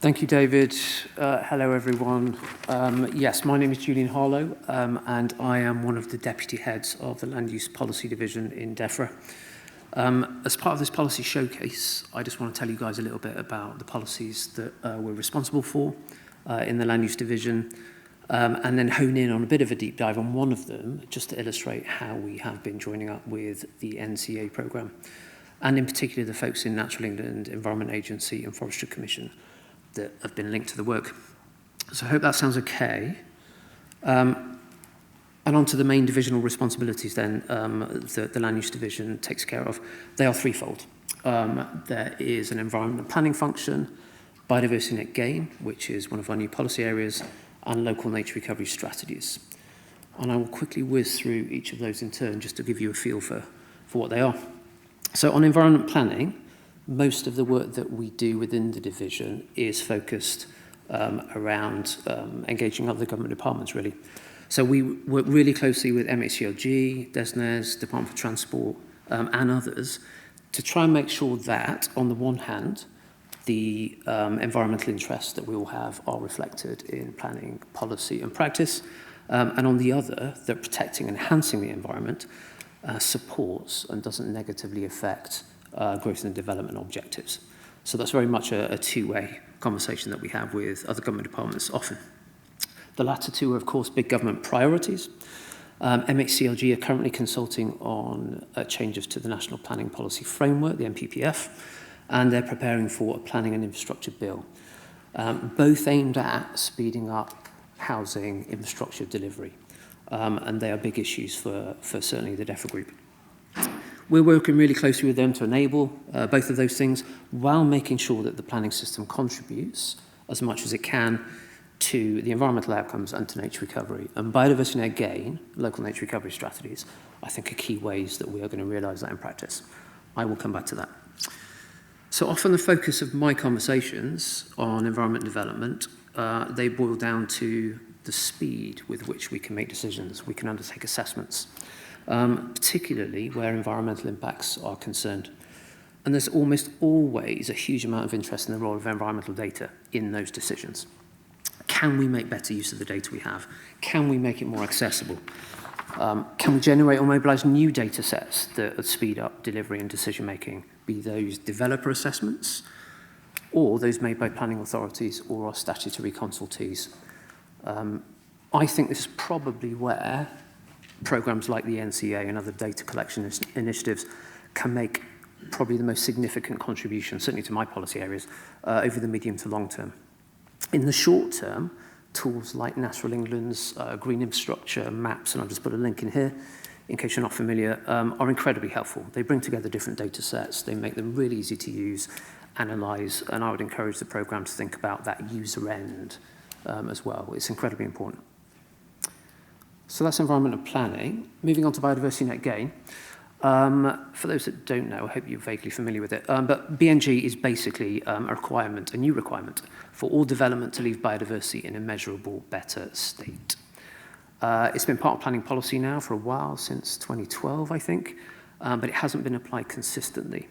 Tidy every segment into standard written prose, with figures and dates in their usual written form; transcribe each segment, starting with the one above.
Thank you, David. Hello, everyone. Yes, my name is Julian Harlow, and I am one of the deputy heads of the Land Use Policy Division in Defra. As part of this policy showcase, I just want to tell you guys a little bit about the policies that we're responsible for in the Land Use Division, and then hone in on a bit of a deep dive on one of them, just to illustrate how we have been joining up with the NCEA programme, and in particular the folks in Natural England, Environment Agency and Forestry Commission that have been linked to the work. So I hope that sounds okay. And on to the main divisional responsibilities then that the Land Use Division takes care of. They are threefold. There is an environment planning function, biodiversity net gain, which is one of our new policy areas, and local nature recovery strategies. And I will quickly whiz through each of those in turn just to give you a feel for what they are. So on environment planning, most of the work that we do within the division is focused around engaging other government departments, really. So we work really closely with MHCLG, DESNES, Department for Transport, and others to try and make sure that, on the one hand, the environmental interests that we all have are reflected in planning, policy and practice, and on the other, that protecting and enhancing the environment supports and doesn't negatively affect growth and development objectives. So that's very much a two-way conversation that we have with other government departments often. The latter two are, of course, big government priorities. MHCLG are currently consulting on changes to the National Planning Policy Framework, the NPPF, and they're preparing for a planning and infrastructure bill, both aimed at speeding up housing infrastructure delivery. And they are big issues for certainly the Defra group. We're working really closely with them to enable both of those things while making sure that the planning system contributes as much as it can to the environmental outcomes and to nature recovery. And biodiversity net gain, local nature recovery strategies, I think are key ways that we are going to realise that in practice. I will come back to that. So often the focus of my conversations on environment development, they boil down to the speed with which we can make decisions, we can undertake assessments, particularly where environmental impacts are concerned. And there's almost always a huge amount of interest in the role of environmental data in those decisions. Can we make better use of the data we have? Can we make it more accessible? Can we generate or mobilise new data sets that would speed up delivery and decision making, be those developer assessments or those made by planning authorities or our statutory consultees? I think this is probably where programs like the NCEA and other data collection initiatives can make probably the most significant contribution, certainly to my policy areas, over the medium to long term. In the short term, tools like Natural England's green infrastructure maps, and I've just put a link in here, in case you're not familiar, are incredibly helpful. They bring together different data sets, they make them really easy to use, analyse, and I would encourage the programme to think about that user end as well. It's incredibly important. So that's environmental planning. Moving on to biodiversity net gain. For those that don't know, I hope you're vaguely familiar with it, but BNG is basically a requirement, a new requirement, for all development to leave biodiversity in a measurable, better state. It's been part of planning policy now for a while, since 2012, I think, but it hasn't been applied consistently.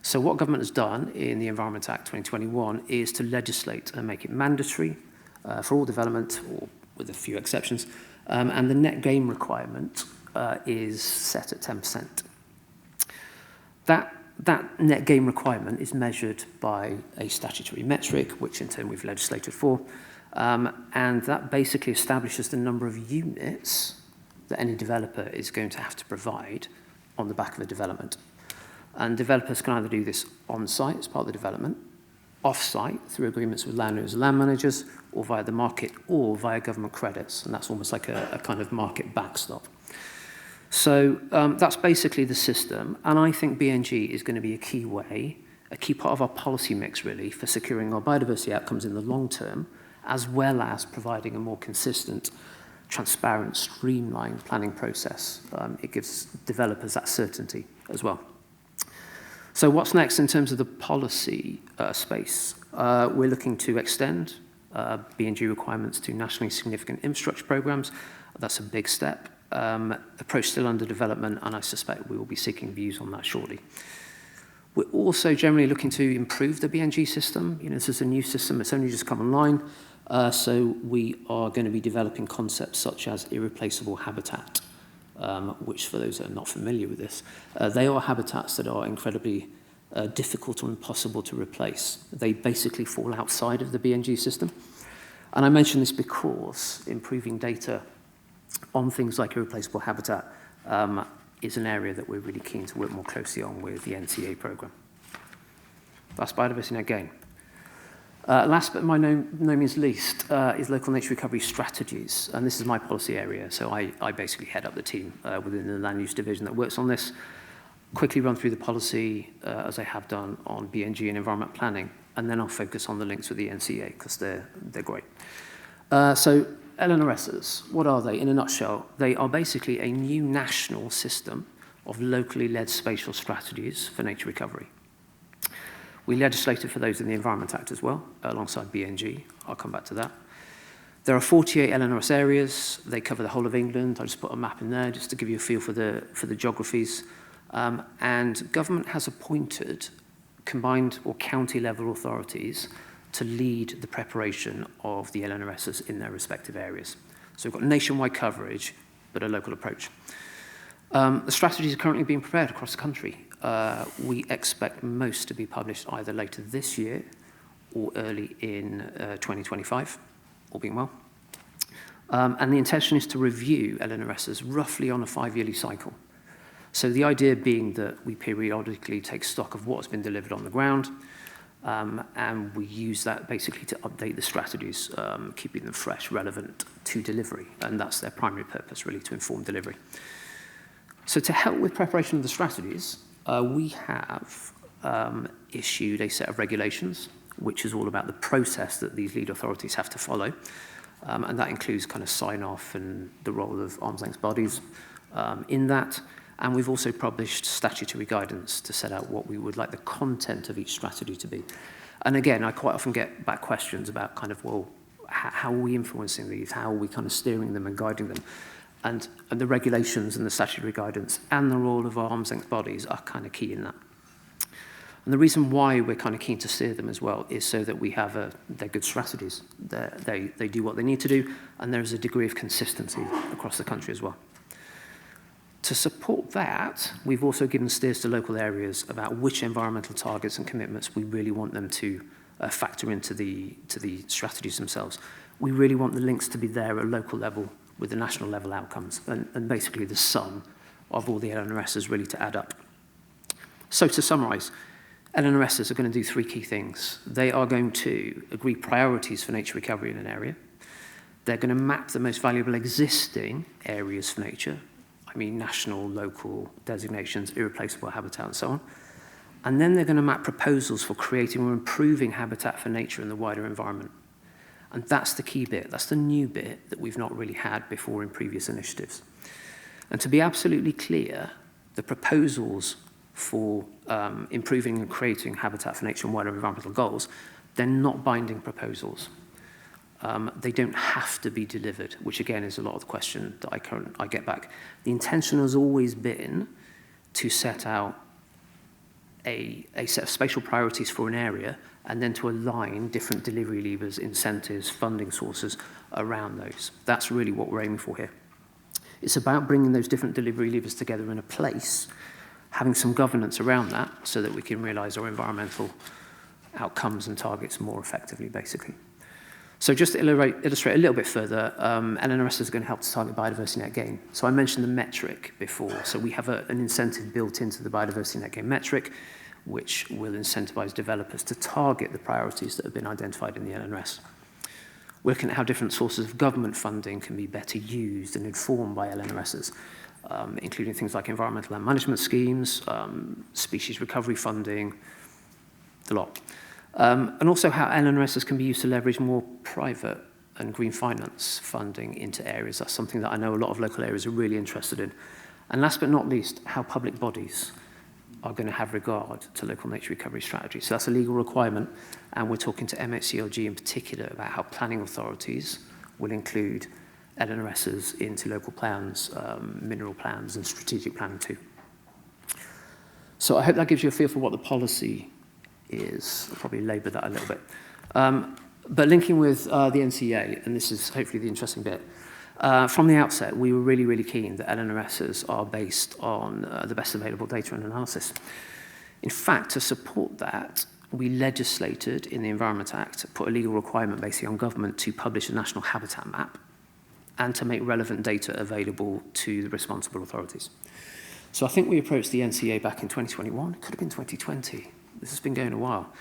So what government has done in the Environment Act 2021 is to legislate and make it mandatory for all development, or with a few exceptions, and the net gain requirement is set at 10%. That net gain requirement is measured by a statutory metric, which in turn we've legislated for, and that basically establishes the number of units that any developer is going to have to provide on the back of a development. And developers can either do this on-site as part of the development, off-site through agreements with landowners and land managers, or via the market, or via government credits, and that's almost like a kind of market backstop. So that's basically the system, and I think BNG is going to be a key way, a key part of our policy mix really, for securing our biodiversity outcomes in the long term, as well as providing a more consistent, transparent, streamlined planning process. It gives developers that certainty as well. So what's next in terms of the policy space? We're looking to extend BNG requirements to nationally significant infrastructure programs. That's a big step. Approach still under development, and I suspect we will be seeking views on that shortly. We're also generally looking to improve the BNG system. You know, this is a new system, it's only just come online. So we are going to be developing concepts such as irreplaceable habitat, which for those that are not familiar with this, they are habitats that are incredibly difficult or impossible to replace. They basically fall outside of the BNG system. And I mention this because improving data on things like irreplaceable habitat is an area that we're really keen to work more closely on with the NCEA programme. That's biodiversity net gain. Last but by no means least is local nature recovery strategies. And this is my policy area, so I basically head up the team within the land use division that works on this. Quickly run through the policy, as I have done on BNG and environment planning, and then I'll focus on the links with the NCEA because they're great. So LNRSs, what are they? In a nutshell, they are basically a new national system of locally led spatial strategies for nature recovery. We legislated for those in the Environment Act as well, alongside BNG. I'll come back to that. There are 48 LNRS areas. They cover the whole of England. I just put a map in there just to give you a feel for the geographies. And government has appointed combined or county level authorities to lead the preparation of the LNRSs in their respective areas. So we've got nationwide coverage, but a local approach. The strategies are currently being prepared across the country. We expect most to be published either later this year or early in 2025, all being well. And the intention is to review LNRSs roughly on a 5-yearly cycle. So the idea being that we periodically take stock of what's been delivered on the ground, and we use that basically to update the strategies, keeping them fresh, relevant to delivery. And that's their primary purpose, really, to inform delivery. So to help with preparation of the strategies, we have issued a set of regulations, which is all about the process that these lead authorities have to follow. And that includes kind of sign-off and the role of arm's length bodies in that. And we've also published statutory guidance to set out what we would like the content of each strategy to be. And again, I quite often get back questions about kind of, well, how are we influencing these? How are we kind of steering them and guiding them? And the regulations and the statutory guidance and the role of arm's length bodies are kind of key in that. And the reason why we're kind of keen to steer them as well is so that we have they're good strategies. They do what they need to do, and there's a degree of consistency across the country as well. To support that, we've also given steers to local areas about which environmental targets and commitments we really want them to factor into the strategies themselves. We really want the links to be there at a local level with the national level outcomes, and basically the sum of all the LNRSs really to add up. So to summarise, LNRSs are going to do 3 key things. They are going to agree priorities for nature recovery in an area. They're going to map the most valuable existing areas for nature. I mean, national, local designations, irreplaceable habitat, and so on. And then they're going to map proposals for creating or improving habitat for nature in the wider environment. And that's the key bit. That's the new bit that we've not really had before in previous initiatives. And to be absolutely clear, the proposals for improving and creating habitat for nature and wider environmental goals, they're not binding proposals. They don't have to be delivered, which again is a lot of the question that I get back. The intention has always been to set out a set of spatial priorities for an area and then to align different delivery levers, incentives, funding sources around those. That's really what we're aiming for here. It's about bringing those different delivery levers together in a place, having some governance around that so that we can realise our environmental outcomes and targets more effectively, basically. So just to illustrate a little bit further, LNRS is going to help to target biodiversity net gain. So I mentioned the metric before. So we have an incentive built into the biodiversity net gain metric, which will incentivise developers to target the priorities that have been identified in the LNRS. We're looking at how different sources of government funding can be better used and informed by LNRSs, including things like environmental land management schemes, species recovery funding, the lot. And also how LNRSs can be used to leverage more private and green finance funding into areas. That's something that I know a lot of local areas are really interested in. And last but not least, how public bodies are going to have regard to local nature recovery strategies. So that's a legal requirement, and we're talking to MHCLG in particular about how planning authorities will include LNRSs into local plans, mineral plans, and strategic planning too. So I hope that gives you a feel for what the policy is. I'll probably labour that a little bit. But linking with the NCEA, and this is hopefully the interesting bit, from the outset, we were really, really keen that LNRSs are based on the best available data and analysis. In fact, to support that, we legislated in the Environment Act, put a legal requirement basically on government to publish a national habitat map and to make relevant data available to the responsible authorities. So I think we approached the NCEA back in 2021. It could have been 2020. This has been going a while.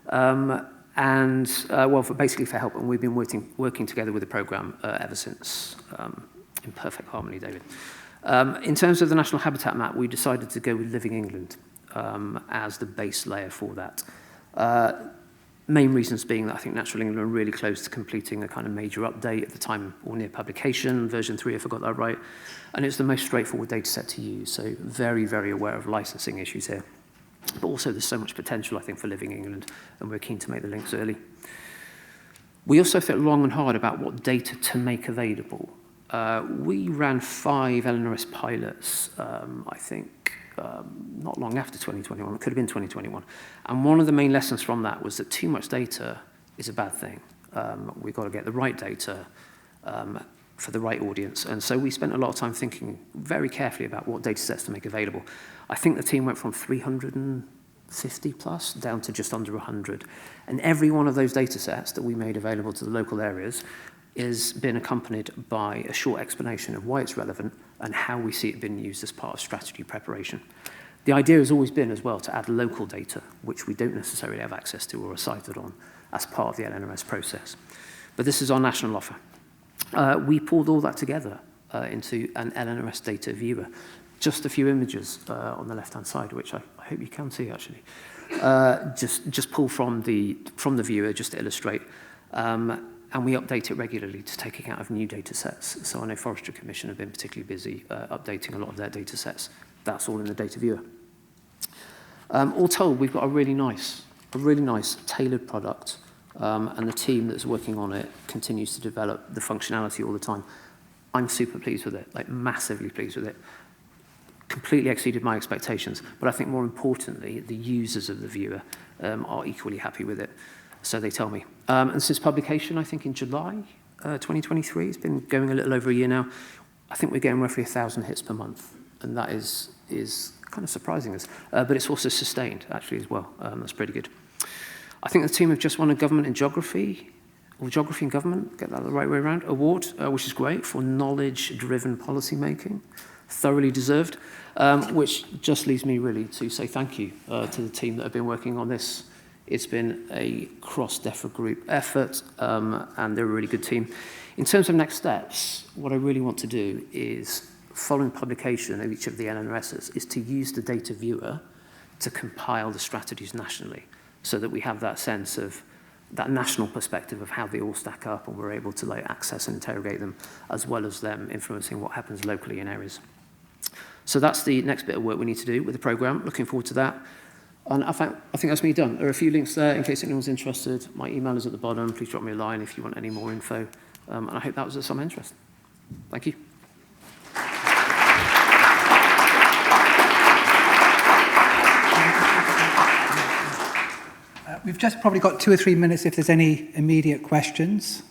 Well, basically for help, and we've been working together with the programme ever since, in perfect harmony, David. In terms of the National Habitat Map, we decided to go with Living England as the base layer for that. Main reasons being that I think Natural England are really close to completing a kind of major update at the time or near publication, version 3, if I got that right, and it's the most straightforward data set to use, so very, very aware of licensing issues here. But also there's so much potential, I think, for Living England, and we're keen to make the links early. We also thought long and hard about what data to make available. We ran 5 LNRS pilots, I think, not long after 2021, it could have been 2021. And one of the main lessons from that was that too much data is a bad thing. We've got to get the right data for the right audience. And so we spent a lot of time thinking very carefully about what data sets to make available. I think the team went from 350 plus down to just under 100. And every one of those data sets that we made available to the local areas is been accompanied by a short explanation of why it's relevant and how we see it being used as part of strategy preparation. The idea has always been as well to add local data, which we don't necessarily have access to or are cited on as part of the LNRS process. But this is our national offer. We pulled all that together into an LNRS data viewer. Just a few images on the left-hand side, which I hope you can see actually. Just pull from the viewer just to illustrate. And we update it regularly to take account of new data sets. So I know Forestry Commission have been particularly busy updating a lot of their data sets. That's all in the data viewer. All told, we've got a really nice tailored product, and the team that's working on it continues to develop the functionality all the time. I'm super pleased with it, like massively pleased with it. Completely exceeded my expectations, but I think more importantly, the users of the viewer are equally happy with it. So they tell me. And since publication, I think in July 2023, it's been going a little over a year now, I think we're getting roughly 1,000 hits per month. And that is kind of surprising us. But it's also sustained, actually, as well. That's pretty good. I think the team have just won a Government in Geography, or Geography in Government, get that the right way around, award, which is great, for knowledge-driven policy making. Thoroughly deserved, which just leaves me really to say thank you to the team that have been working on this. It's been a cross-Defra group effort, and they're a really good team. In terms of next steps, what I really want to do is, following publication of each of the LNRSs, is to use the data viewer to compile the strategies nationally, so that we have that sense of that national perspective of how they all stack up, and we're able to access and interrogate them, as well as them influencing what happens locally in areas. So that's the next bit of work we need to do with the programme. Looking forward to that. And I think that's me done. There are a few links there in case anyone's interested. My email is at the bottom. Please drop me a line if you want any more info. And I hope that was of some interest. Thank you. We've just probably got 2 or 3 minutes if there's any immediate questions.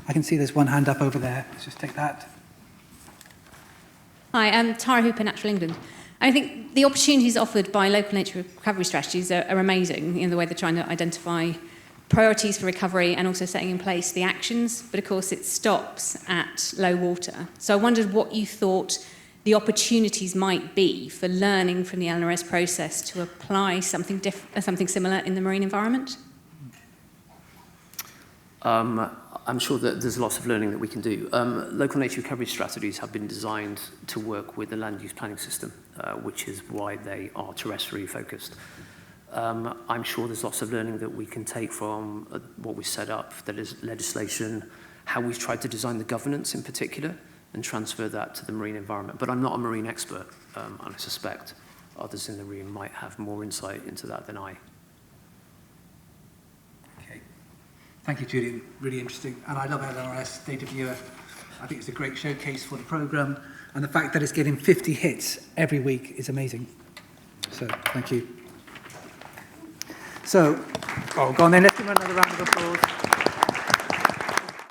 I can see there's one hand up over there. Let's just take that. Hi, I'm Tara Hooper, Natural England. I think the opportunities offered by local nature recovery strategies are amazing in the way they're trying to identify priorities for recovery and also setting in place the actions, but of course it stops at low water. So I wondered what you thought the opportunities might be for learning from the LNRS process to apply something similar in the marine environment? I'm sure that there's lots of learning that we can do. Local nature recovery strategies have been designed to work with the land use planning system, which is why they are terrestrially focused. I'm sure there's lots of learning that we can take from what we set up, that is legislation, how we've tried to design the governance in particular, and transfer that to the marine environment. But I'm not a marine expert, and I suspect others in the room might have more insight into that than I. Thank you, Julian. Really interesting. And I love LNRS Data Viewer. I think it's a great showcase for the programme. And the fact that it's getting 50 hits every week is amazing. So thank you. So, oh, go on then, let's give him another round of applause.